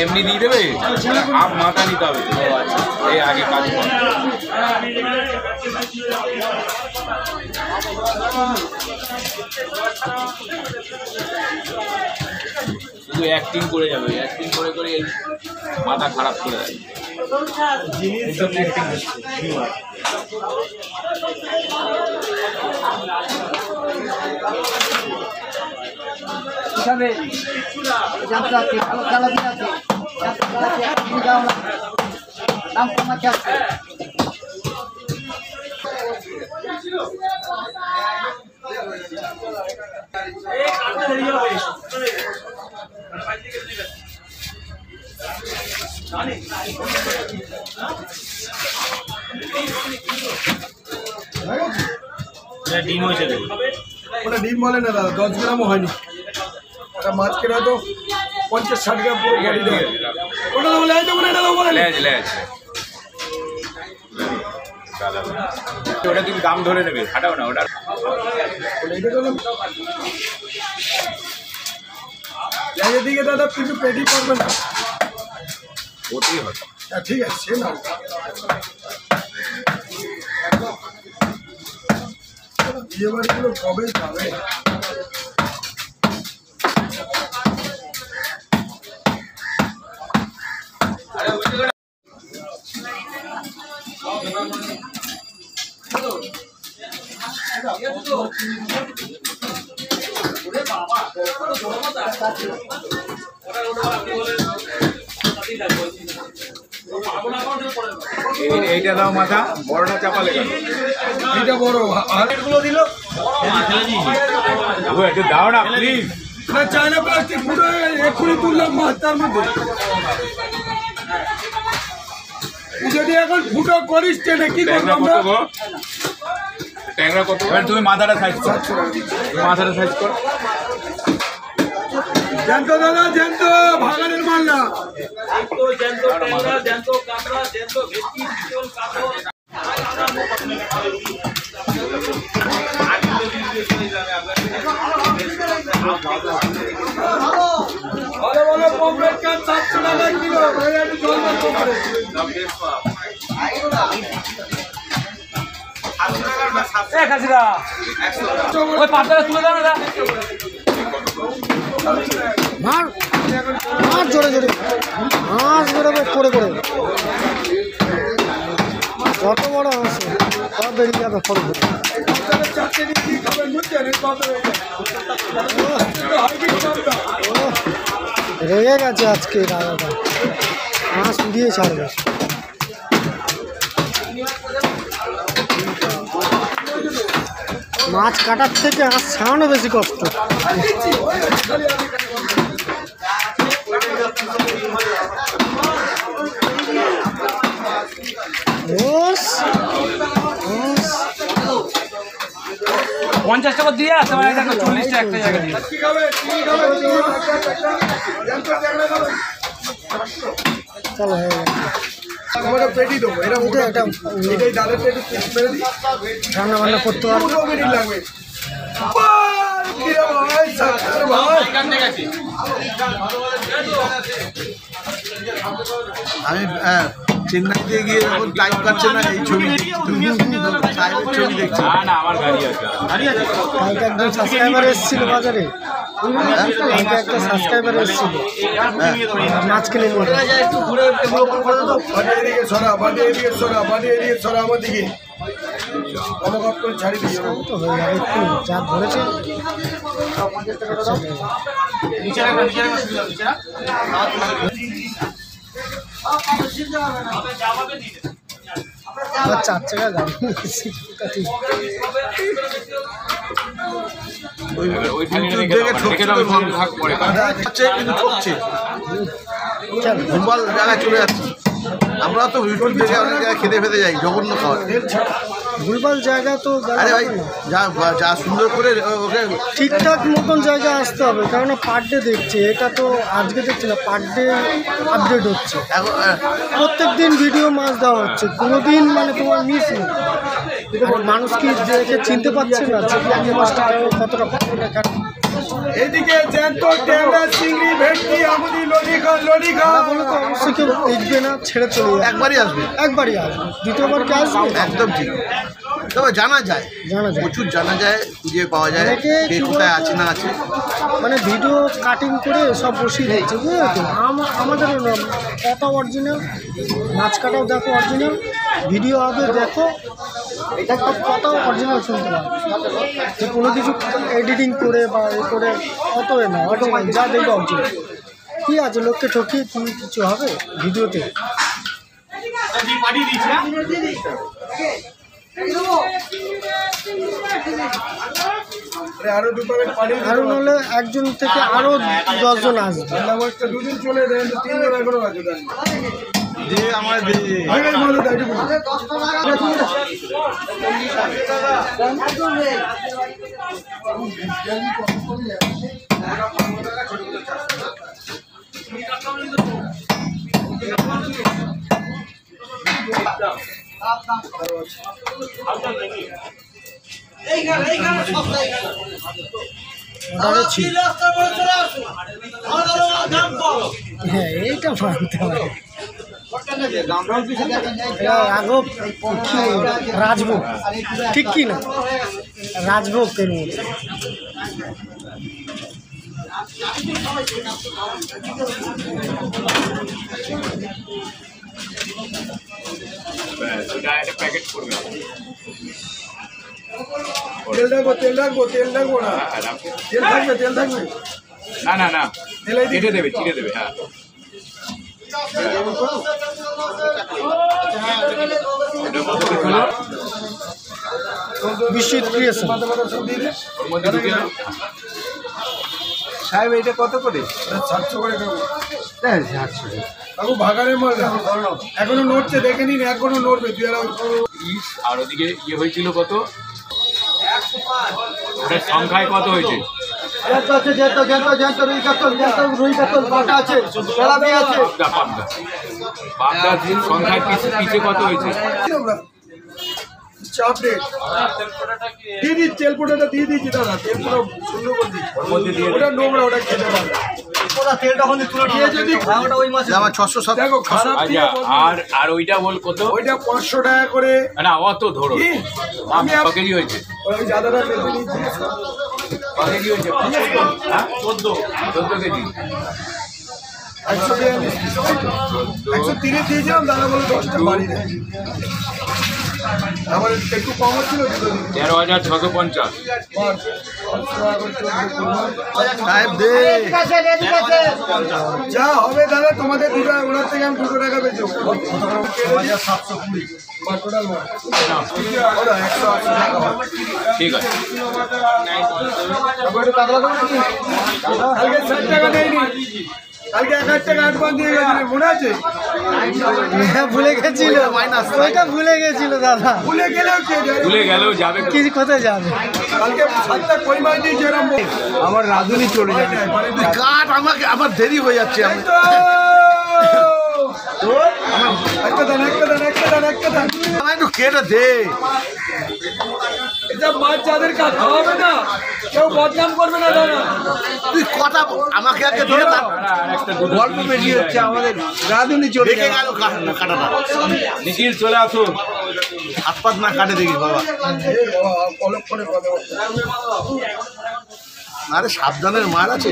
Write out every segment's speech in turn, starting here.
এমনি দিয়ে দেবে, আপ মাথা নিতে হবে। এই আগে কাজ শুধু অ্যাক্টিং করে যাবে, অ্যাক্টিং করে করে মাথা খারাপ করে দেয়। ডিম হয়েছে, ওটা ডিম বলে না দাদা, 10 গ্রামও হয়নি। ওটা মাছ কেনা তো 50-60 গ্রাম পুরো বডি দেয়। ওটা তো বলে এটা বলে ওটা তুমি দাম ধরে নেবে, হাঁটাও না ওটা। দিকে দাদা কিছু পেটি করবে না, ওটাই হবে। ঠিক আছে সে না বিয়ে বাড়িগুলো কবে যাবে? এইটা দাও মাথা, বড়টা চাপালে কেন? এইটা বড় হাতগুলো দিল, একটু দাও না প্লিজ। না চায়না প্লাস্টিক পুরো এক্ষুনি তুললাম মাছ তার মধ্যে। যদি এখন ফুটো করিস টেনে কি করবো আমরা? ট্যাংরা কত? তুমি মাথাটা সাইজ করো, মাথাটা সাইজ করো। জ্যান্ত দাদা, জ্যান্ত ভাগানের মাল না। ভালো ভালো পমফ্রেট কাপ 700 টাকা কিলো। মার মার জোরে জোরে হাঁস বেরোবে করে করে, যত বড় হাঁস সব বেরিয়ে যাবে করে করে। রেগে গেছে আজকে দাদাটা, হাঁস উড়িয়ে ছাড়বে। মাছ কাটার থেকে হাঁস ছাড়ানো বেশি কষ্ট। পঞ্চাশ টাকা দিয়ে আসতে পারে, 40 টাকা একটা জায়গা দিয়ে। চলো হয়ে গেছে। পেটি দেবো, এটাই দালের পেটি মেরে দিই, রান্না বান্না করতে পারবো। লাগবে আমি চেন্নাইতে গিয়ে যখন টাইম কাটছে না এই ছবি ছবি দেখছি। আমার গাড়ি আছে, কালকে একজন সাবস্ক্রাইবার এসেছিল বাজারে, কালকে একটা সাবস্ক্রাইবার এসেছিল মাছ কিনে নিয়ে। এদিকে সরা, বাড়ি এদিকে সরা, বাড়ি এদিকে সরা আমার দিকে। অবগত করে ছাড়ি দিয়ে তো হয়ে যাবে একটু যা ধরেছে। আমার 4 টাকা দাম ভুলভাল জায়গায় চলে যাচ্ছে। আমরা তো ইউটিউব দেখে অনেক জায়গায় খেতে ফেতে যাই, জঘন্য খাওয়া। ভুলভাল জায়গা তো আরে ভাই যা যা সুন্দর করে ওকে ঠিকঠাক মতন জায়গায় আসতে হবে, কারণ পার ডে দেখছে, এটা তো আজকে দেখছি না, পার ডে আপডেট হচ্ছে, প্রত্যেক দিন ভিডিও মাছ দেওয়া হচ্ছে, কোনো দিন মানে তোমার মিস নেই। মানুষ কি দেখে চিনতে পারছে না যে মাছটা কতটা। এদিকে জ্যান্ত ট্যাংরা চিংড়ি বলে তো অবশ্যই কেউ দেখবে না, ছেড়ে চলে যাবে। একবারই আসবে, একবারই আসবে, দ্বিতীয়বার কে আসবে? একদম ঠিক। তবে জানা যায়, জানা যায়, প্রচুর জানা যায়, খুঁজে পাওয়া যায় অনেকে কে কোথায় আছে না আছে। মানে ভিডিও কাটিং করে সব বসিয়ে দিচ্ছে, বুঝলে তো? আমাদেরও না, কথা অরিজিনাল, নাচ কাটাও দেখো অরিজিনাল, ভিডিও হবে দেখো, এটা সব কথাও অরিজিনাল শুনতে পাবে। যে কোনো কিছু এডিটিং করে বা এ করে অত না, অরিজিনাল যা দেখবে অরিজিনাল। কী আছে, লোককে ঠকিয়ে কি কিছু হবে ভিডিওতে? আরো নাহলে একজন থেকে আরো 10 জন আসবে। দুদিন চলে যায়, 3 জন এখনো আছে। যে আমার হ্যাঁ, এইটা মানতে হবে। রাঘব কি রাজভোগ, ঠিক কি না? রাজভোগের মতো। তেল রাখবো, তেল রাখবো, তেল রাখবো না, তেল থাকবে, তেল থাকবে। না না না, কেটে দেবে, চিড়ে দেবে। হ্যাঁ, বিশ্বজিৎ ক্রিয়েশন। ওর মধ্যে ঢুকে না। সাহেব এটা কত করে? 700 করে দেবো। বাবু ভাগাড়ের মাল এখনো নড়ছে, দেখে নিন, এখনো নড়বে। আর ওদিকে ইয়ে হয়েছিল কত, ওটার সংখ্যায় কত হয়েছে? পাবদা সংখ্যায় পিছে কত হয়েছে? চাপ রেট দিয়ে দিচ্ছি, তেল পোটাটা দিয়ে দিচ্ছি দাদা, তেল পুরো শূন্য করে দিচ্ছি। ওর মধ্যে দিয়ে ওটা নোংরা, ওটা খেতে পারবে। আমার 600 দেখো খারাপ আচ্ছা, আর ওইটা বল কত? ওইটা 500 টাকা করে। না অত ধরো, আমি ক কেজি হয়েছে? ওই দাদাটা বেঁধে নিচ্ছি। ক কেজি হয়েছে? 14 কেজি। 130 দিয়েছিলাম, দাদা বলে 10টা বাড়ি দেয়। আমার একটু কম হচ্ছিল, 13,650। সাহেব দে, যা হবে দাদা তোমাদের দুটো, ওনার থেকে আমি 2 টাকা বেঁচে 720 টোটাল 180 টাকা হবে। ঠিক আছে, কালকে 60 টাকা দেয়নি, কালকে 1000 টাকা অ্যাডভান্স দিয়ে গেছিল, মনে আছে? হ্যাঁ, ভুলে গেছিল, ওইটা ভুলে গেছিল দাদা। ভুলে গেলেও কে যায়? ভুলে গেলেও যাবে। কি কোথায় যাবে? কালকে 7টা কই মাছ দিয়ে যেরকম আমার রাঁধুনি চলে যাবে। কাট আমাকে, আমার দেরি হয়ে যাচ্ছে। আমি একটা দান, একটা দান, একটা দান, একটা দান। আমার একটু কেটে দে। এটা মাছ যাদের খাওয়াবে না, কেউ বদনাম করবে না দাদা। তুই কথা আমাকে আগে ধরে গল্প বেশি হচ্ছে, আমাদের রাঁধুনি চলে দেখে গেল কাটাটা। নিখিল চলে আসো, হাত পাত না কাটে দেখি বাবা। অলপ করে কথা বলতে। আরে সাবধানের মার আছে।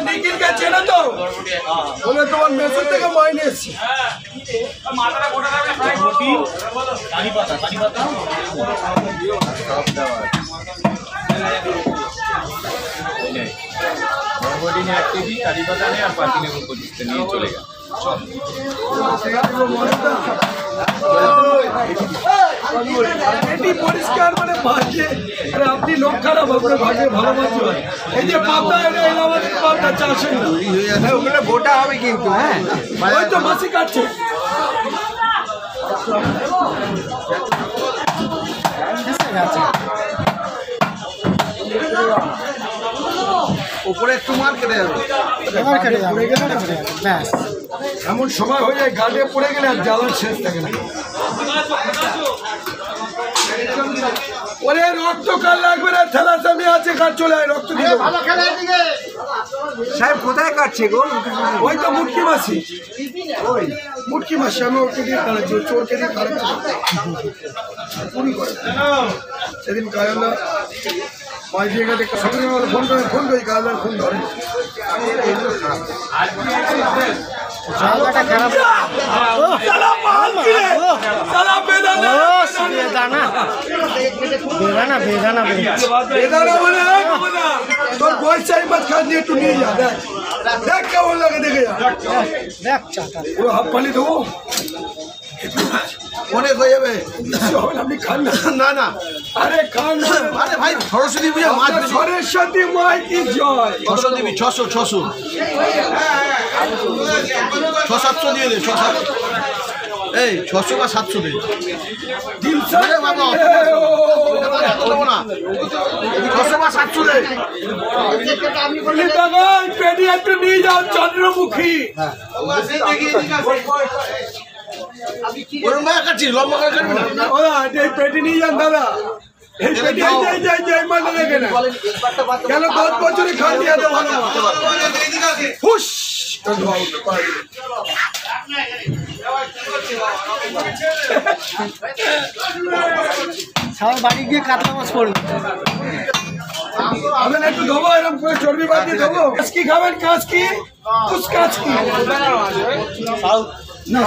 নিখিলকে চেনো তো? বলে তোমার মেসেজ থেকে মাইনে এসছি। বড়বড়ি 1 কেজি, কারি পাতা নেই, আর পাতি নেবো 25টা নিয়ে চলে গেল। এটি পরিষ্কার মানে ভাগ্যে, আপনি লোক খারাপ, আপনার ভাগ্যে ভালো মাছ হয়। এই যে পাবদা, এটা আমাদের পাবদা চাষের না, ওখানে গোটা হবে কিন্তু। হ্যাঁ, ওই তো মাসি কাটছে। উপরে একটু মার কেটে যাবে। এবার কেটে যাবে, এবার কেটে যাবে, ব্যাস। এমন সময় হয়ে যায় গার্ডে পড়ে গেলে আর জ্বালার শেষ থাকে না। ওরে রক্ত কার লাগবে না, থ্যালাসেমি আছে, কার চলে আয়, রক্ত দিয়ে দেবো। সাহেব কোথায় কাটছে গো? ওই তো মুটকি মাসি, ওই মুটকি মাসি, আমি ওকে দিয়ে কাটাচ্ছি, চোরকে দিয়ে কাটাচ্ছি চুরি করে। সেদিন কায়লা মাই দিয়ে গেছে, সঙ্গে ফোন করি, কায়লার ফোন ধরে। জায়গাটা খারাপ। বেদানা বেদানা তোর বয়স খান দিয়ে একটু নিয়ে যা, দেখ দেখ কেমন লাগে, দেখে যা। দেখ চাটা পুরো হাফ পালি দেবো, অনেক হয়ে যাবে। আপনি খান না। না না, আরে খান না। আরে ভাই সরস্বতী পূজা মাছ বেশি। সরস্বতী মাই কি জয়। 600 দিবি, 600 600-700 দিয়ে দে, 600। এই 600 বা 700 দে। আরে বাবা, এত দেবো না, 600 বা 700 দে। পেটি একটু নিয়ে যাও, চন্দ্রমুখী। ওরম ভাই কাটছিস, লম্বা করে কাটবি না। ওরা এই পেটি নিয়ে যান দাদা, এই পেটি মানে রেখে না কেন, 10 বছরে খান দিয়ে দেবো ভালো ফুস। সবাই বাড়ি গিয়ে কাতলা মাছ পড়বে। আমি একটু দেবো, এরকম করে চর্বি বাদ দিয়ে দেবো। কাজ কি খাবেন, কাজ কি, কাজ কি না।